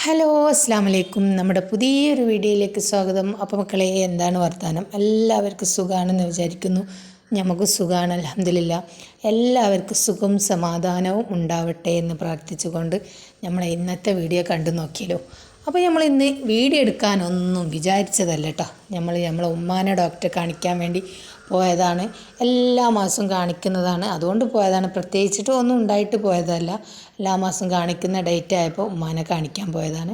Hello അസ്സാം വലൈക്കും. നമ്മുടെ പുതിയൊരു വീഡിയോയിലേക്ക് സ്വാഗതം. അപ്പോൾ മക്കളെ, എന്താണ് വർത്തമാനം? എല്ലാവർക്കും സുഖമാണെന്ന് വിചാരിക്കുന്നു. നമുക്ക് സുഖമാണ്, അൽഹംദുലില്ലാ. എല്ലാവർക്കും സുഖം സമാധാനവും ഉണ്ടാവട്ടെ എന്ന് പ്രാർത്ഥിച്ചുകൊണ്ട് നമ്മളെ ഇന്നത്തെ വീഡിയോ കണ്ടു നോക്കിയല്ലോ. അപ്പോൾ നമ്മൾ ഇന്ന് വീഡിയോ എടുക്കാനൊന്നും വിചാരിച്ചതല്ല കേട്ടോ. നമ്മളെ ഉമ്മാനെ ഡോക്ടറെ കാണിക്കാൻ വേണ്ടി പോയതാണ്. എല്ലാ മാസവും കാണിക്കുന്നതാണ്, അതുകൊണ്ട് പോയതാണ്. പ്രത്യേകിച്ചിട്ട് ഒന്നും ഉണ്ടായിട്ട് പോയതല്ല. എല്ലാ മാസവും കാണിക്കുന്ന ഡേറ്റ് ആയപ്പോൾ ഉമ്മാനെ കാണിക്കാൻ പോയതാണ്.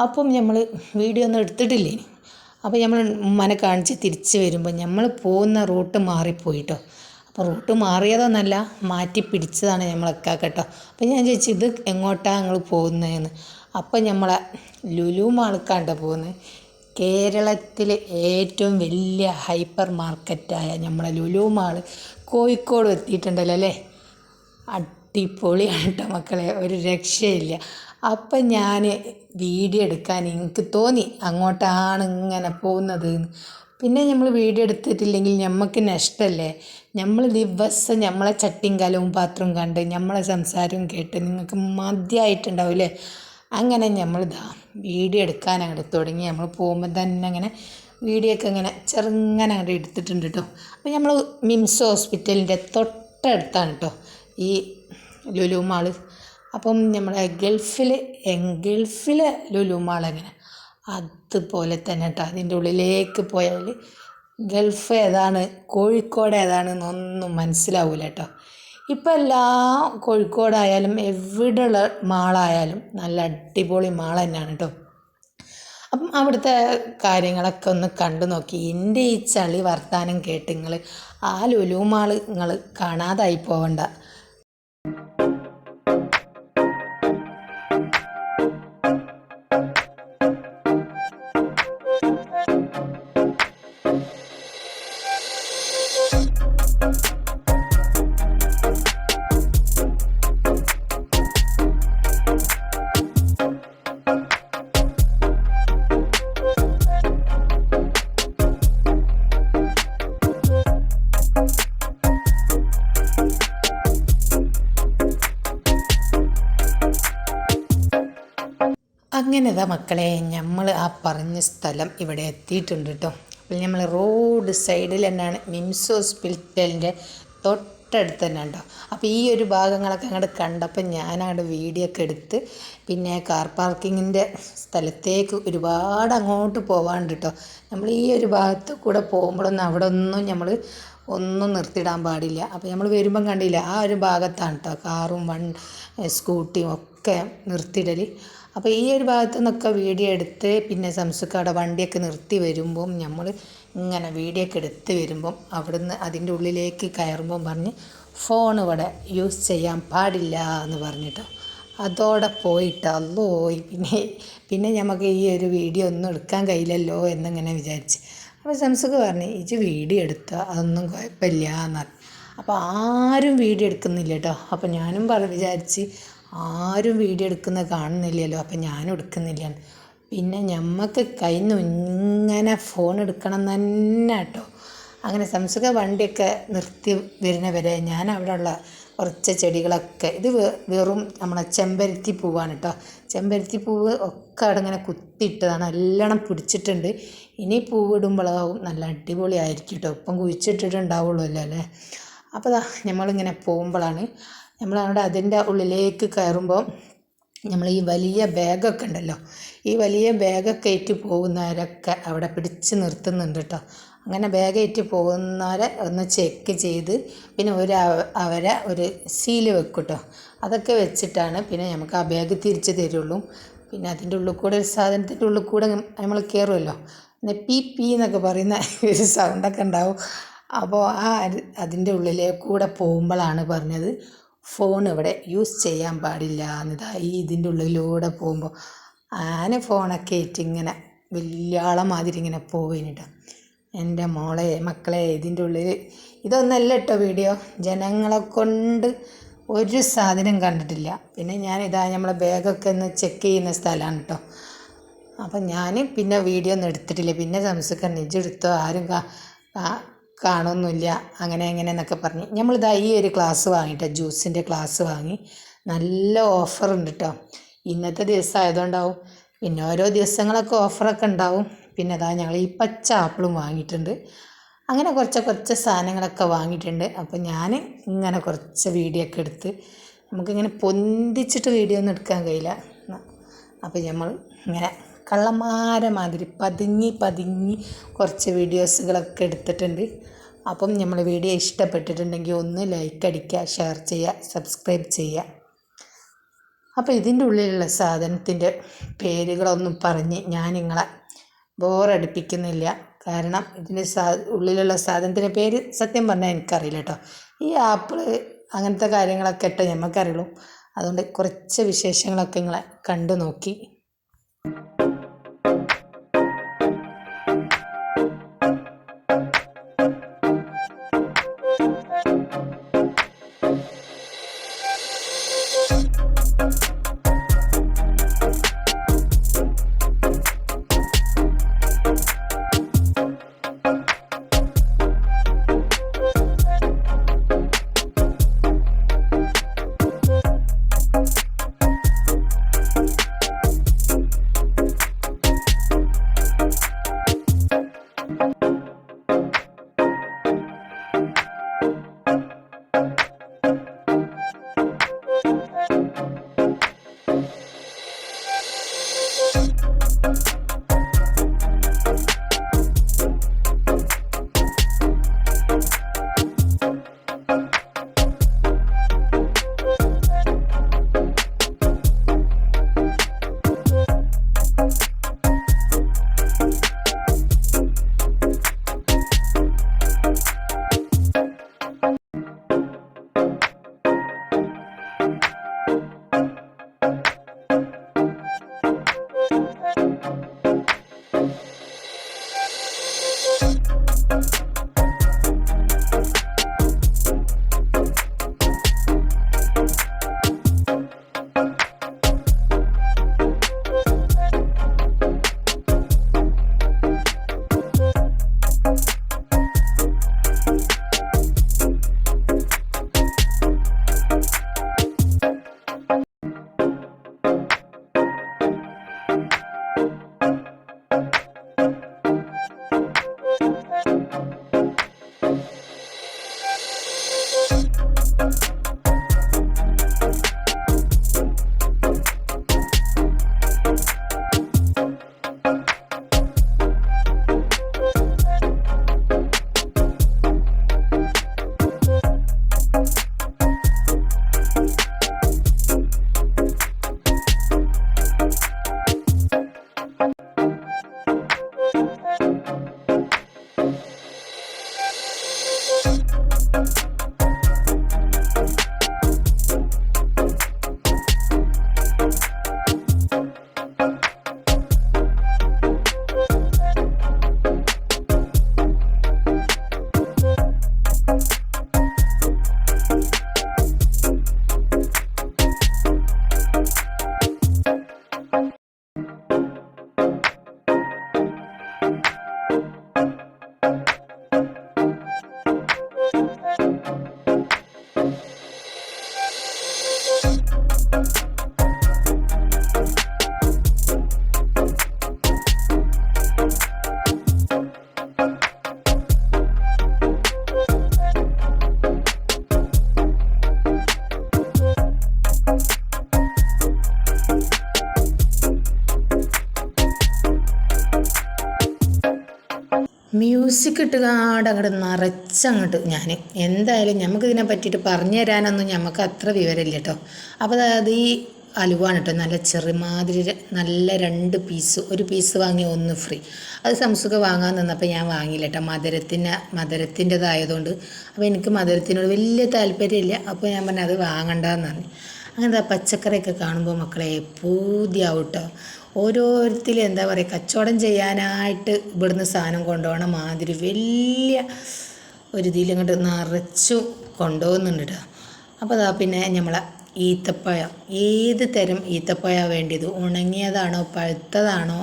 അപ്പം നമ്മൾ വീഡിയോ ഒന്നും എടുത്തിട്ടില്ലേ. അപ്പോൾ നമ്മൾ ഉമ്മാനെ കാണിച്ച് തിരിച്ച് വരുമ്പോൾ നമ്മൾ പോകുന്ന റൂട്ട് മാറിപ്പോയിട്ടോ. അപ്പോൾ റൂട്ട് മാറിയതൊന്നല്ല, മാറ്റി പിടിച്ചതാണ് നമ്മളൊക്കെ കേട്ടോ. അപ്പോൾ ഞാൻ ചോദിച്ചു, ഇത് എങ്ങോട്ടാണ് നിങ്ങൾ പോകുന്നതെന്ന്. അപ്പം നമ്മളെ ലുലു മാൾക്കാണ്ട പോകുന്നത്. കേരളത്തിലെ ഏറ്റവും വലിയ ഹൈപ്പർ മാർക്കറ്റായ നമ്മളെ ലുലു മാൾ കോഴിക്കോട് എത്തിയിട്ടുണ്ടല്ലോ അല്ലേ. അടിപൊളിയാണ് കേട്ടോ മക്കളെ, ഒരു രക്ഷയില്ല. അപ്പം ഞാൻ വീഡിയോ എടുക്കാൻ എനിക്ക് തോന്നി, അങ്ങോട്ടാണ് ഇങ്ങനെ പോകുന്നത്. പിന്നെ നമ്മൾ വീഡിയോ എടുത്തിട്ടില്ലെങ്കിൽ നമുക്ക് നഷ്ടമല്ലേ. നമ്മൾ ദിവസം നമ്മളെ ചട്ടിയും കലവും പാത്രവും കണ്ട് നമ്മളെ സംസാരവും കേട്ട് നിങ്ങൾക്ക് മതിയായിട്ടുണ്ടാവില്ലേ. അങ്ങനെ നമ്മളിതാ വീഡിയോ എടുക്കാൻ അങ്ങോട്ട് തുടങ്ങി. നമ്മൾ പോകുമ്പോൾ തന്നെ അങ്ങനെ വീഡിയോ ഒക്കെ ഇങ്ങനെ ചെറുങ്ങനെ അങ്ങോട്ട് എടുത്തിട്ടുണ്ട് കേട്ടോ. അപ്പോൾ നമ്മൾ മിംസ് ഹോസ്പിറ്റലിൻ്റെ തൊട്ടടുത്താണ് കേട്ടോ ഈ ലുലു മാള്. അപ്പം നമ്മളെ ഗൾഫിലെ ലുലു മാൾ എങ്ങനെ അതുപോലെ തന്നെ കേട്ടോ. അതിൻ്റെ ഉള്ളിലേക്ക് പോയാൽ ഗൾഫ് ഏതാണ് കോഴിക്കോട് ഏതാണെന്നൊന്നും മനസ്സിലാവില്ല കേട്ടോ. ഇപ്പം എല്ലാ കോഴിക്കോടായാലും എവിടെയുള്ള മാളായാലും നല്ല അടിപൊളി മാൾ തന്നെയാണ് കേട്ടോ. അപ്പം അവിടുത്തെ കാര്യങ്ങളൊക്കെ ഒന്ന് കണ്ടു നോക്കി. എൻ്റെ ഈ ചളി വർത്താനം കേട്ട് നിങ്ങൾ ആ ലുലു മാൾ നിങ്ങൾ കാണാതായി പോവണ്ട. അങ്ങനെതാ മക്കളെ, നമ്മൾ ആ പറഞ്ഞ സ്ഥലം ഇവിടെ എത്തിയിട്ടുണ്ട് കേട്ടോ. അപ്പോൾ നമ്മൾ റോഡ് സൈഡിൽ തന്നെയാണ് മിംസ് ഹോസ്പിറ്റലിൻ്റെ തൊട്ടടുത്ത് തന്നെ ഉണ്ടോ. അപ്പോൾ ഈ ഒരു ഭാഗങ്ങളൊക്കെ അങ്ങോട്ട് കണ്ടപ്പോൾ ഞാനങ്ങോട്ട് വീഡിയോ ഒക്കെ എടുത്ത്, പിന്നെ കാർ പാർക്കിങ്ങിൻ്റെ സ്ഥലത്തേക്ക് ഒരുപാട് അങ്ങോട്ട് പോകാണ്ട് കേട്ടോ. നമ്മൾ ഈ ഒരു ഭാഗത്ത് കൂടെ പോകുമ്പോഴൊന്നും അവിടെ ഒന്നും നിർത്തിയിടാൻ പാടില്ല. അപ്പോൾ നമ്മൾ വരുമ്പം കണ്ടില്ല, ആ ഒരു ഭാഗത്താണ് കേട്ടോ കാറും സ്കൂട്ടിയും ഒക്കെ നിർത്തിയിടൽ. അപ്പോൾ ഈ ഒരു ഭാഗത്തു നിന്നൊക്കെ വീഡിയോ എടുത്ത്, പിന്നെ സംസുക്കാടെ വണ്ടിയൊക്കെ നിർത്തി വരുമ്പം നമ്മൾ ഇങ്ങനെ വീഡിയോ ഒക്കെ എടുത്ത് വരുമ്പം അവിടുന്ന് അതിൻ്റെ ഉള്ളിലേക്ക് കയറുമ്പം പറഞ്ഞ് ഫോൺ ഇവിടെ യൂസ് ചെയ്യാൻ പാടില്ല എന്ന് പറഞ്ഞിട്ടോ. അതോടെ പോയിട്ടല്ലോ. പിന്നെ നമുക്ക് ഈ ഒരു വീഡിയോ ഒന്നും എടുക്കാൻ കഴിയില്ലല്ലോ എന്നിങ്ങനെ വിചാരിച്ച്. അപ്പോൾ സംസുക്ക് പറഞ്ഞ്, ഇജ് വീഡിയോ എടുത്താൽ അതൊന്നും കുഴപ്പമില്ല എന്ന് പറഞ്ഞു. അപ്പോൾ ആരും വീഡിയോ എടുക്കുന്നില്ല കേട്ടോ. അപ്പോൾ ഞാനും വിചാരിച്ച് ആരും വീഡിയോ എടുക്കുന്നത് കാണുന്നില്ലല്ലോ, അപ്പം ഞാനും എടുക്കുന്നില്ല. പിന്നെ ഞമ്മക്ക് കയ്യിൽ ഇങ്ങനെ ഫോൺ എടുക്കണം തന്നെ കേട്ടോ. അങ്ങനെ സംസുഖ വണ്ടിയൊക്കെ നിർത്തി വരുന്നവരെ ഞാൻ അവിടെ ഉള്ള കുറച്ച് ചെടികളൊക്കെ, ഇത് വെറും നമ്മളെ ചെമ്പരത്തി പൂവാണ് കേട്ടോ. ചെമ്പരത്തി പൂവ് ഒക്കെ അവിടെ ഇങ്ങനെ കുത്തിയിട്ടതാണ്, നല്ലോണം പിടിച്ചിട്ടുണ്ട്. ഇനി പൂവിടുമ്പോഴാവും നല്ല അടിപൊളിയായിരിക്കും കേട്ടോ. ഇപ്പം കുഴിച്ചിട്ടിട്ടുണ്ടാവുള്ളൂ അല്ലേ. അപ്പോൾ നമ്മളിങ്ങനെ പോകുമ്പോഴാണ് നമ്മളവിടെ അതിൻ്റെ ഉള്ളിലേക്ക് കയറുമ്പോൾ നമ്മൾ ഈ വലിയ ബാഗൊക്കെ ഉണ്ടല്ലോ, ഈ വലിയ ബാഗൊക്കെ ഏറ്റ് പോകുന്നവരൊക്കെ അവിടെ പിടിച്ച് നിർത്തുന്നുണ്ട് കേട്ടോ. അങ്ങനെ ബാഗ് ഏറ്റ് പോകുന്നവരെ ഒന്ന് ചെക്ക് ചെയ്ത് പിന്നെ അവരെ ഒരു സീല് വെക്കും കേട്ടോ. അതൊക്കെ വെച്ചിട്ടാണ് പിന്നെ നമുക്ക് ആ ബാഗ് തിരിച്ച് തരുള്ളൂ. പിന്നെ അതിൻ്റെ ഉള്ളിൽ കൂടെ ഒരു സാധനത്തിൻ്റെ ഉള്ളിൽ കൂടെ നമ്മൾ കയറുമല്ലോ, പിന്നെ പി എന്നൊക്കെ പറയുന്ന ഒരു സൗണ്ടൊക്കെ ഉണ്ടാവും. അപ്പോൾ അതിൻ്റെ ഉള്ളിലേക്കൂടെ പോകുമ്പോഴാണ് പറഞ്ഞത് ഫോൺ ഇവിടെ യൂസ് ചെയ്യാൻ പാടില്ല എന്നിതാ. ഇതിൻ്റെ ഉള്ളിലൂടെ പോകുമ്പോൾ ആന ഫോണൊക്കെ ആയിട്ട് ഇങ്ങനെ വലിയ ആളെ മാതിരി ഇങ്ങനെ പോവേനിട്ടോ. എൻ്റെ മക്കളെ, ഇതിൻ്റെ ഉള്ളിൽ ഇതൊന്നല്ല കേട്ടോ വീഡിയോ. ജനങ്ങളെ കൊണ്ട് ഒരു സാധനം കണ്ടിട്ടില്ല. പിന്നെ ഞാനിതാ നമ്മളെ ബാഗൊക്കെ ഒന്ന് ചെക്ക് ചെയ്യുന്ന സ്ഥലമാണ് കേട്ടോ. അപ്പം ഞാൻ പിന്നെ വീഡിയോ ഒന്നും എടുത്തിട്ടില്ല. പിന്നെ സംസാരിക്കാൻ നിജെടുത്തോ, ആരും കാണുമൊന്നുമില്ല, അങ്ങനെ എന്നൊക്കെ പറഞ്ഞ് നമ്മളിതാ ഈ ഒരു ഗ്ലാസ് വാങ്ങിയിട്ടോ, ജ്യൂസിൻ്റെ ഗ്ലാസ് വാങ്ങി. നല്ല ഓഫറുണ്ട് കേട്ടോ. ഇന്നത്തെ ദിവസം ആയതുകൊണ്ടാവും. പിന്നെ ഓരോ ദിവസങ്ങളൊക്കെ ഓഫറൊക്കെ ഉണ്ടാവും. പിന്നെ അതാ ഞങ്ങൾ ഈ പച്ച ആപ്പിളും വാങ്ങിയിട്ടുണ്ട്. അങ്ങനെ കുറച്ച് സാധനങ്ങളൊക്കെ വാങ്ങിയിട്ടുണ്ട്. അപ്പോൾ ഞാൻ ഇങ്ങനെ കുറച്ച് വീഡിയോ ഒക്കെ എടുത്ത്, നമുക്കിങ്ങനെ പൊന്തിച്ചിട്ട് വീഡിയോ ഒന്നും എടുക്കാൻ കഴിയില്ല. അപ്പോൾ നമ്മൾ ഇങ്ങനെ കള്ളന്മാരെ മാതിരി പതുങ്ങി കുറച്ച് വീഡിയോസുകളൊക്കെ എടുത്തിട്ടുണ്ട്. അപ്പം നമ്മൾ വീഡിയോ ഇഷ്ടപ്പെട്ടിട്ടുണ്ടെങ്കിൽ ഒന്ന് ലൈക്ക് അടിക്കുക, ഷെയർ ചെയ്യുക, സബ്സ്ക്രൈബ് ചെയ്യുക. അപ്പോൾ ഇതിൻ്റെ ഉള്ളിലുള്ള സാധനത്തിൻ്റെ പേരുകളൊന്നും പറഞ്ഞ് ഞാൻ നിങ്ങളെ ബോറടിപ്പിക്കുന്നില്ല. കാരണം ഇതിൻ്റെ ഉള്ളിലുള്ള സാധനത്തിൻ്റെ പേര് സത്യം പറഞ്ഞാൽ എനിക്കറിയില്ല കേട്ടോ. ഈ ആപ്പിള് അങ്ങനത്തെ കാര്യങ്ങളൊക്കെ ഇട്ട് നമുക്കറിയുള്ളൂ. അതുകൊണ്ട് കുറച്ച് വിശേഷങ്ങളൊക്കെ നിങ്ങളെ കണ്ടു നോക്കി. മ്യൂസിക് ഇട്ടുകാണ്ട് അങ്ങോട്ട് നിറച്ചങ്ങോട്ട് ഞാൻ എന്തായാലും നമുക്കിതിനെ പറ്റിയിട്ട് പറഞ്ഞു തരാനൊന്നും നമുക്ക് അത്ര വിവരമില്ല കേട്ടോ. അപ്പോൾ അത് ഈ അലുവാണ് കേട്ടോ, നല്ല ചെറുമാതിരി നല്ല 2 പീസ്, ഒരു പീസ് വാങ്ങി 1 ഫ്രീ. അത് സംസുഖ വാങ്ങാൻ നിന്നപ്പോൾ ഞാൻ വാങ്ങിയില്ല കേട്ടോ, മധുരത്തിൻ്റെതായതുകൊണ്ട്. അപ്പോൾ എനിക്ക് മധുരത്തിനോട് വലിയ താല്പര്യമില്ല. അപ്പോൾ ഞാൻ പറഞ്ഞു അത് വാങ്ങണ്ടെന്ന് പറഞ്ഞു. അങ്ങനത്തെ പച്ചക്കറിയൊക്കെ കാണുമ്പോൾ മക്കളെ പൂതിയാവും കേട്ടോ. ഓരോരുത്തരും എന്താ പറയുക, കച്ചവടം ചെയ്യാനായിട്ട് ഇവിടുന്ന് സാധനം കൊണ്ടുപോകണ മാതിരി വലിയ ഒരു ഇതിലിങ്ങോട്ട് നിറച്ചു കൊണ്ടുപോകുന്നുണ്ട് കേട്ടോ. അപ്പോൾ അതാ പിന്നെ നമ്മളെ ഈത്തപ്പഴം, ഏത് തരം ഈത്തപ്പഴമാണ് വേണ്ടത്, ഉണങ്ങിയതാണോ പഴുത്തതാണോ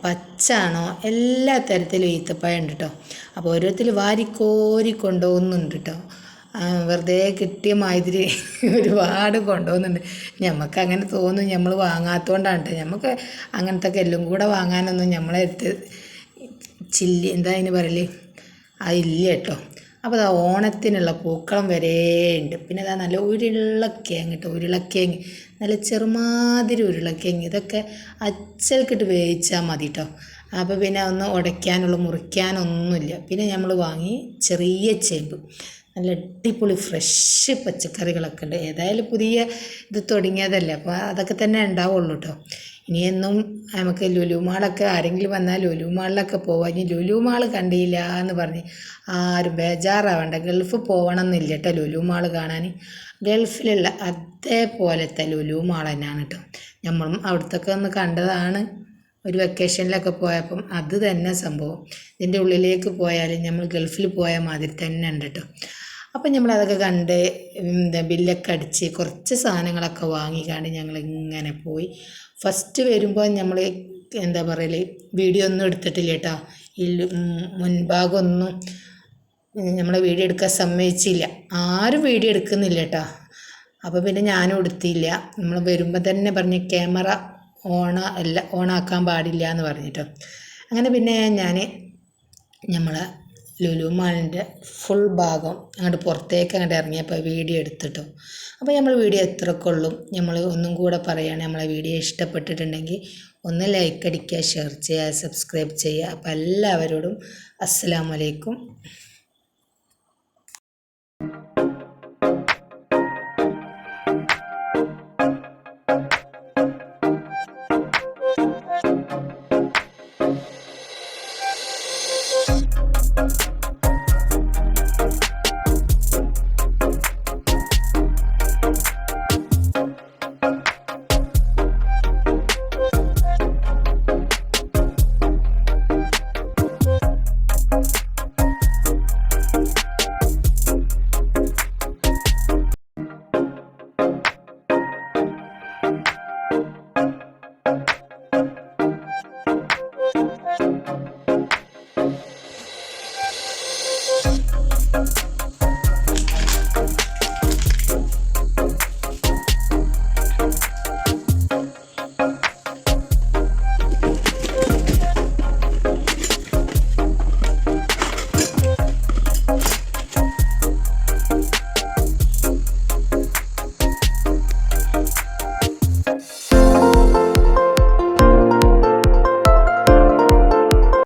പച്ചാണോ, എല്ലാ തരത്തിലും ഈത്തപ്പഴം ഉണ്ട് കേട്ടോ. അപ്പോൾ ഓരോരുത്തർ വാരിക്കോരി കൊണ്ടുപോകുന്നുണ്ട് കേട്ടോ. വെറുതെ കിട്ടിയ മാതിരി ഒരുപാട് കൊണ്ടുപോകുന്നുണ്ട്. നമുക്ക് അങ്ങനെ തോന്നും, നമ്മൾ വാങ്ങാത്തതുകൊണ്ടാണ് കേട്ടോ. നമുക്ക് അങ്ങനത്തെ എല്ലാം കൂടെ വാങ്ങാനൊന്നും നമ്മളെ അടുത്ത് എന്താ അതിന് പറയല് അതില്ല കേട്ടോ. അപ്പോൾ അത് ഓണത്തിനുള്ള പൂക്കളം വരെ ഉണ്ട്. പിന്നെ അതാ നല്ല ഉരുളക്കിഴങ്ങ് കേട്ടോ, ഉരുളക്കിഴങ്ങ് നല്ല ചെറുമാതിരി ഉരുളക്കിഴങ്ങ്. ഇതൊക്കെ അച്ചൽക്കിട്ട് വേവിച്ചാൽ മതി കേട്ടോ. അപ്പോൾ പിന്നെ ഒന്ന് ഉടയ്ക്കാനുള്ള മുറിക്കാനൊന്നുമില്ല. പിന്നെ നമ്മൾ വാങ്ങി ചെറിയ ചേമ്പ്, നല്ല അടിപൊളി ഫ്രഷ് പച്ചക്കറികളൊക്കെ ഉണ്ട്. ഏതായാലും പുതിയ ഇത് തുടങ്ങിയതല്ലേ, അപ്പോൾ അതൊക്കെ തന്നെ ഉണ്ടാവുള്ളൂ കേട്ടോ. ഇനിയെന്നും നമുക്ക് ലുലു മാളൊക്കെ ആരെങ്കിലും വന്നാൽ ലുലു മാളിലൊക്കെ പോവാം. ഇനി ലുലു മാൾ കണ്ടില്ല എന്ന് പറഞ്ഞ് ആരും ബേജാറാവണ്ട. ഗൾഫ് പോകണം എന്നില്ല കേട്ടോ ലുലു മാൾ കാണാൻ. ഗൾഫിലുള്ള അതേപോലത്തെ ലുലു മാൾ തന്നെയാണ് കേട്ടോ. നമ്മളും അവിടുത്തൊക്കെ ഒന്ന് കണ്ടതാണ് ഒരു വെക്കേഷനിലൊക്കെ പോയപ്പം. അത് തന്നെ സംഭവം. ഇതിൻ്റെ ഉള്ളിലേക്ക് പോയാലും നമ്മൾ ഗൾഫിൽ പോയ മാതിരി തന്നെ ഉണ്ട് കേട്ടോ. അപ്പം നമ്മളതൊക്കെ കണ്ട് ബില്ലൊക്കെ അടിച്ച് കുറച്ച് സാധനങ്ങളൊക്കെ വാങ്ങിക്കാണ്ട് ഞങ്ങൾ ഇങ്ങനെ പോയി. ഫസ്റ്റ് വരുമ്പോൾ നമ്മൾ എന്താ പറയൽ വീഡിയോ ഒന്നും എടുത്തിട്ടില്ല കേട്ടോ. ഈ മുൻഭാഗമൊന്നും നമ്മളെ വീഡിയോ എടുക്കാൻ സമ്മതിച്ചില്ല. ആരും വീഡിയോ എടുക്കുന്നില്ല കേട്ടോ. അപ്പോൾ പിന്നെ ഞാനും എടുത്തില്ല. നമ്മൾ വരുമ്പോൾ തന്നെ പറഞ്ഞ് ക്യാമറ ഓണാക്കാൻ പാടില്ല എന്ന് പറഞ്ഞിട്ടോ. അങ്ങനെ പിന്നെ ഞാൻ നമ്മളെ ലുലു മാളിൻ്റെ ഫുൾ ഭാഗം അങ്ങോട്ട് പുറത്തേക്ക് അങ്ങോട്ട് ഇറങ്ങിയപ്പോൾ വീഡിയോ എടുത്തിട്ടോ. അപ്പോൾ നമ്മൾ വീഡിയോ എത്രക്കൊള്ളും നമ്മൾ ഒന്നും കൂടെ പറയുകയാണ്. നമ്മളെ വീഡിയോ ഇഷ്ടപ്പെട്ടിട്ടുണ്ടെങ്കിൽ ഒന്ന് ലൈക്ക് അടിക്കുക, ഷെയർ ചെയ്യുക, സബ്സ്ക്രൈബ് ചെയ്യുക. അപ്പോൾ എല്ലാവരോടും അസ്സലാമു അലൈക്കും.